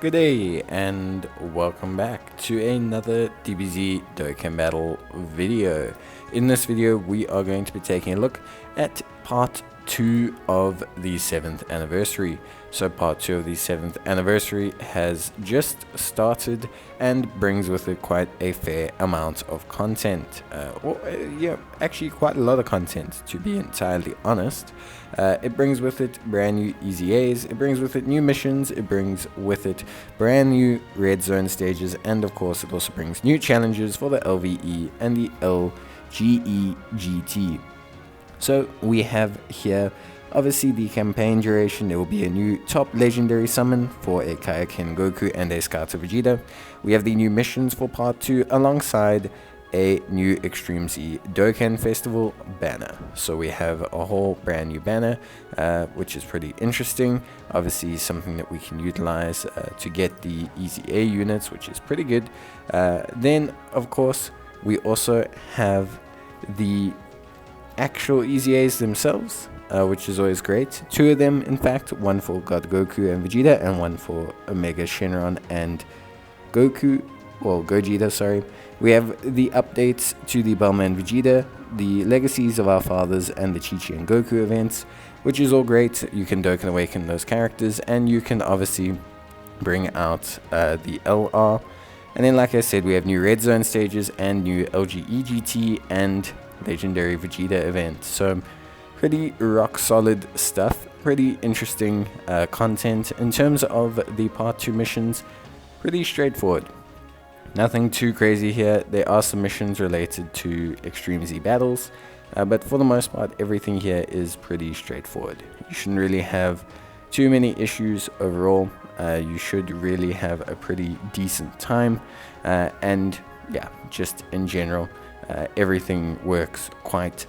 Good day and welcome back to another DBZ Dokkan battle video. In this video we are going to be taking a look at part 2 of the 7th anniversary. So part 2 of the 7th anniversary has just started and brings with it quite a fair amount of content. Actually quite a lot of content, to be entirely honest. It brings with it brand new EZAs, it brings with it new missions, it brings with it brand new red zone stages, and of course it also brings new challenges for the LVE and the LGEGT. So we have here obviously the campaign duration. There will be a new top legendary summon for a Kaioken Goku and a Scouter Vegeta. We have the new missions for part 2 alongside a new Extreme Z Dokkan Festival banner. So we have a whole brand new banner, which is pretty interesting. Obviously something that we can utilize to get the EZA units, which is pretty good. Then of course we also have the actual EZAs themselves, which is always great. Two of them, in fact, one for God Goku and Vegeta, and one for Omega Shenron and Gogeta, sorry. We have the updates to the Bulma and Vegeta, the Legacies of Our Fathers, and the Chi-Chi and Goku events, which is all great. You can Dokkan Awaken those characters, and you can obviously bring out the LR. And then, like I said, we have new Red Zone stages and new LGEGT and Legendary Vegeta event. So pretty rock solid stuff, pretty interesting content. In terms of the part 2 missions, pretty straightforward, nothing too crazy here. There are some missions related to Extreme Z battles, but for the most part everything here is pretty straightforward. You shouldn't really have too many issues overall. You should really have a pretty decent time, and yeah, just in general everything works quite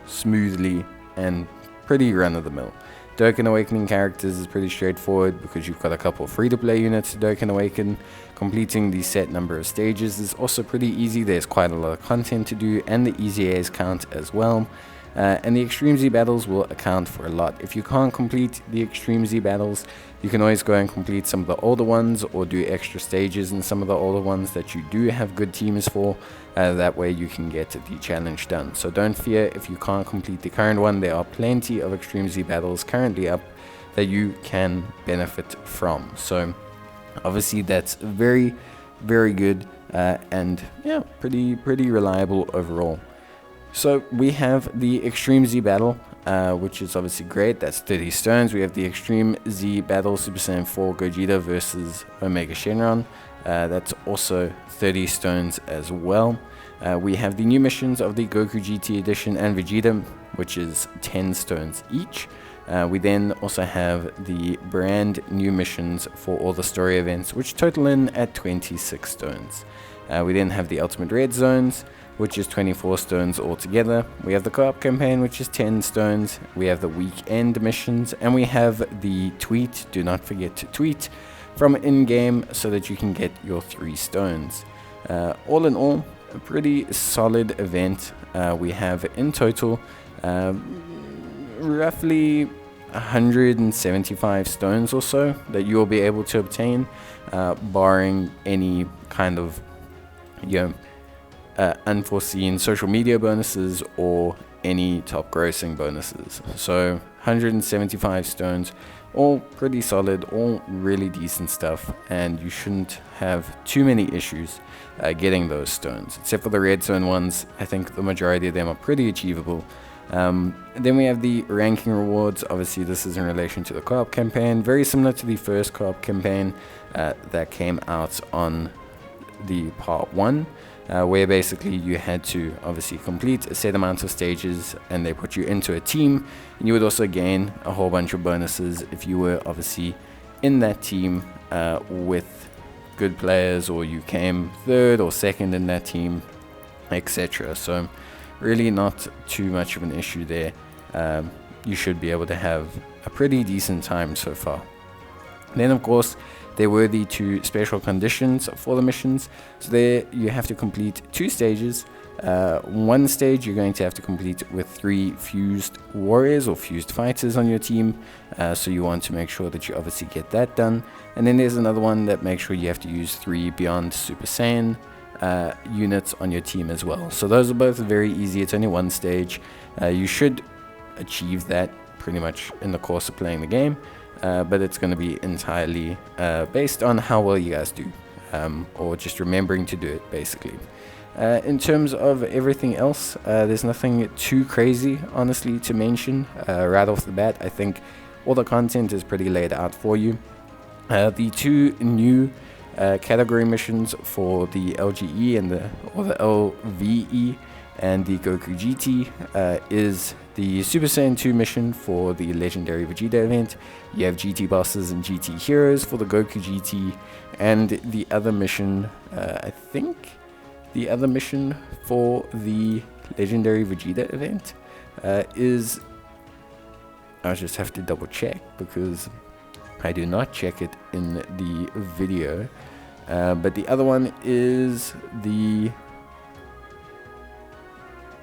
smoothly and pretty run-of-the-mill. Dokkan Awakening characters is pretty straightforward because you've got a couple free-to-play units to Dokkan Awaken. Completing the set number of stages is also pretty easy. There's quite a lot of content to do, and the EZAs count as well. And the Extreme Z battles will account for a lot. If you can't complete the Extreme Z battles, you can always go and complete some of the older ones or do extra stages in some of the older ones that you do have good teams for. That way you can get the challenge done. So don't fear if you can't complete the current one. There are plenty of Extreme Z battles currently up that you can benefit from. So obviously that's very, very good, and yeah, pretty reliable overall. So we have the Extreme Z battle, which is obviously great. That's 30 stones. We have the Extreme Z battle Super Saiyan 4 Gogeta versus Omega Shenron. That's also 30 stones as well. We have the new missions of the Goku GT Edition and Vegeta, which is 10 stones each. We then also have the brand new missions for all the story events, which total in at 26 stones. We then have the Ultimate Red Zones, which is 24 stones altogether. We have the co-op campaign, which is 10 stones. We have the weekend missions, and we have the tweet. Do not forget to tweet from in-game so that you can get your 3 stones. All in all, a pretty solid event. We have in total roughly 175 stones or so that you will be able to obtain, barring any kind of unforeseen social media bonuses or any top grossing bonuses. So 175 stones, all pretty solid, all really decent stuff, and you shouldn't have too many issues getting those stones, except for the red zone ones. I think the majority of them are pretty achievable. Then we have the ranking rewards. Obviously this is in relation to the co-op campaign, very similar to the first co-op campaign that came out on the part 1, where basically you had to obviously complete a set amount of stages and they put you into a team, and you would also gain a whole bunch of bonuses if you were obviously in that team with good players, or you came 3rd or 2nd in that team, etc. So really not too much of an issue there. You should be able to have a pretty decent time so far. Then of course there were the 2 special conditions for the missions. So there you have to complete 2 stages One stage you're going to have to complete with 3 fused warriors or fused fighters on your team, so you want to make sure that you obviously get that done. And then there's another one that makes sure you have to use 3 Beyond Super Saiyan units on your team as well. So those are both very easy. It's only one stage. You should achieve that pretty much in the course of playing the game, but it's going to be entirely based on how well you guys do, or just remembering to do it basically. In terms of everything else, there's nothing too crazy honestly to mention. Right off the bat, I think all the content is pretty laid out for you. The 2 new category missions for the LGE and the LVE and the Goku GT is the Super Saiyan 2 mission for the Legendary Vegeta event. You have GT bosses and GT heroes for the Goku GT, and the other mission, I think the other mission for the Legendary Vegeta event is, I just have to double check because I do not check it in the video, but the other one is the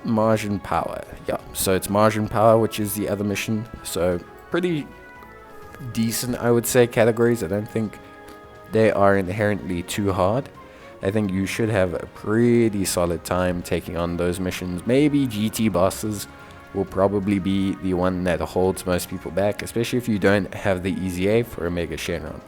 Martian Power. Yeah, so it's Martian Power, which is the other mission. So pretty decent, I would say, categories. I don't think they are inherently too hard. I think you should have a pretty solid time taking on those missions. Maybe GT bosses will probably be the one that holds most people back, especially if you don't have the Easy A for Omega Shenron.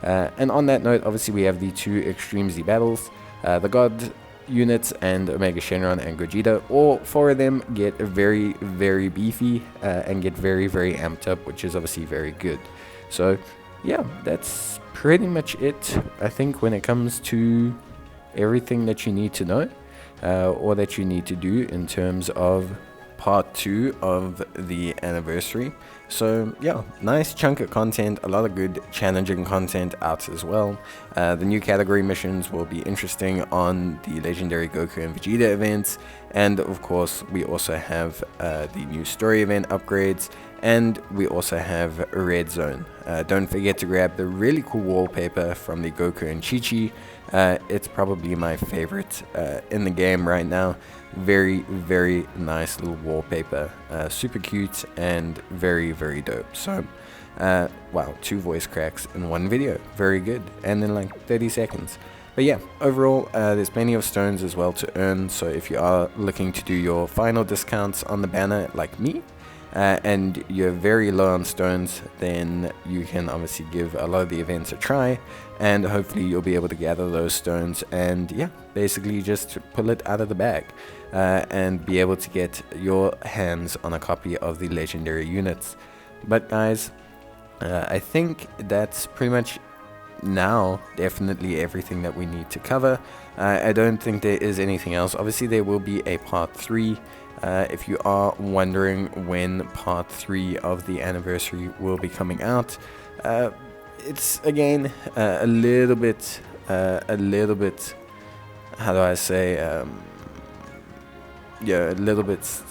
And on that note, obviously we have the 2 Extreme Z battles, the God units and Omega Shenron and Gogeta. All 4 of them get very, very beefy and get very, very amped up, which is obviously very good. So yeah, that's pretty much it, I think, when it comes to everything that you need to know or that you need to do in terms of part 2 of the anniversary. So yeah, nice chunk of content, a lot of good challenging content out as well. The new category missions will be interesting on the Legendary Goku and Vegeta events, and of course we also have the new story event upgrades, and we also have a Red Zone. Don't forget to grab the really cool wallpaper from the Goku and Chi-Chi. It's probably my favorite in the game right now. Very, very nice little wallpaper, super cute and very, very dope. So wow, 2 voice cracks in 1 video, very good, and in like 30 seconds. But yeah, overall there's plenty of stones as well to earn, so if you are looking to do your final discounts on the banner like me, and you're very low on stones, then you can obviously give a lot of the events a try, and hopefully you'll be able to gather those stones and yeah, basically just pull it out of the bag and be able to get your hands on a copy of the legendary units. But guys, I think that's pretty much now definitely everything that we need to cover. I don't think there is anything else. Obviously there will be a part 3. If you are wondering when part 3 of the anniversary will be coming out, it's again a little bit, how do I say, yeah, a little bit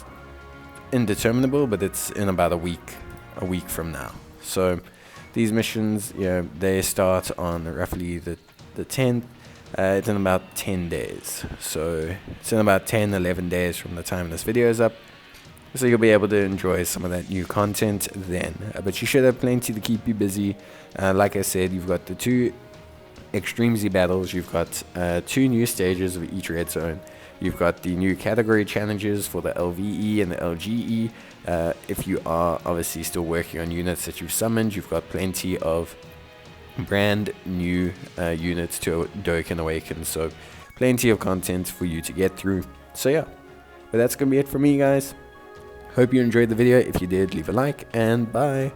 indeterminable, but it's in about a week from now. So these missions, you know, they start on roughly the 10th. It's in about 10 days, so it's in about 10-11 days from the time this video is up, so you'll be able to enjoy some of that new content then. But you should have plenty to keep you busy. Like I said, you've got the 2 Extreme Z battles, you've got 2 new stages of each red zone, you've got the new category challenges for the LVE and the LGE. If you are obviously still working on units that you've summoned, you've got plenty of brand new units to Dokkan Awaken, so plenty of content for you to get through. So yeah, but that's gonna be it for me, guys. Hope you enjoyed the video. If you did, leave a like, and bye.